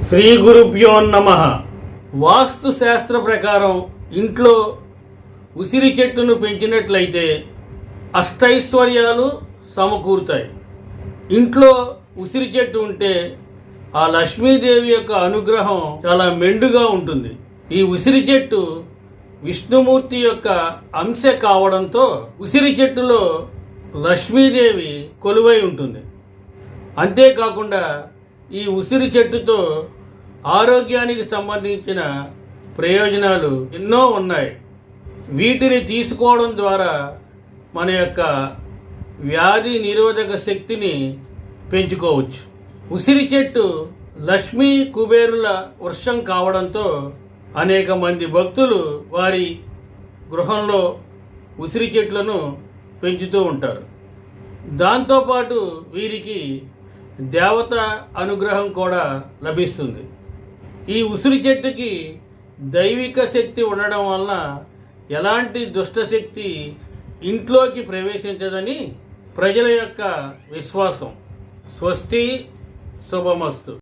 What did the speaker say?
శ్రీ గురుభ్యో నమః. వాస్తు శాస్త్ర ప్రకారం ఇంట్లో ఉసిరి చెట్టును పెంచినట్లయితే అష్టైశ్వర్యాలు సమకూరుతాయి. ఇంట్లో ఉసిరి చెట్టు ఉంటే ఆ లక్ష్మీదేవి యొక్క అనుగ్రహం చాలా మెండుగా ఉంటుంది. ఈ ఉసిరి చెట్టు విష్ణుమూర్తి యొక్క అంశ కావడంతో ఉసిరి చెట్టులో లక్ష్మీదేవి కొలువై ఉంటుంది. అంతేకాకుండా ఈ ఉసిరి చెట్టుతో ఆరోగ్యానికి సంబంధించిన ప్రయోజనాలు ఎన్నో ఉన్నాయి. వీటిని తీసుకోవడం ద్వారా మన యొక్క వ్యాధి నిరోధక శక్తిని పెంచుకోవచ్చు. ఉసిరి చెట్టు లక్ష్మీ కుబేరుల వృక్షం కావడంతో అనేక మంది భక్తులు వారి గృహంలో ఉసిరి చెట్లను పెంచుతూ ఉంటారు. దాంతోపాటు వీరికి దేవత అనుగ్రహం కూడా లభిస్తుంది. ఈ ఉసిరి చెట్టుకి దైవిక శక్తి ఉండడం వలన ఎలాంటి దుష్టశక్తి ఇంట్లోకి ప్రవేశించదని ప్రజల యొక్క విశ్వాసం. స్వస్తి, శుభమస్తు.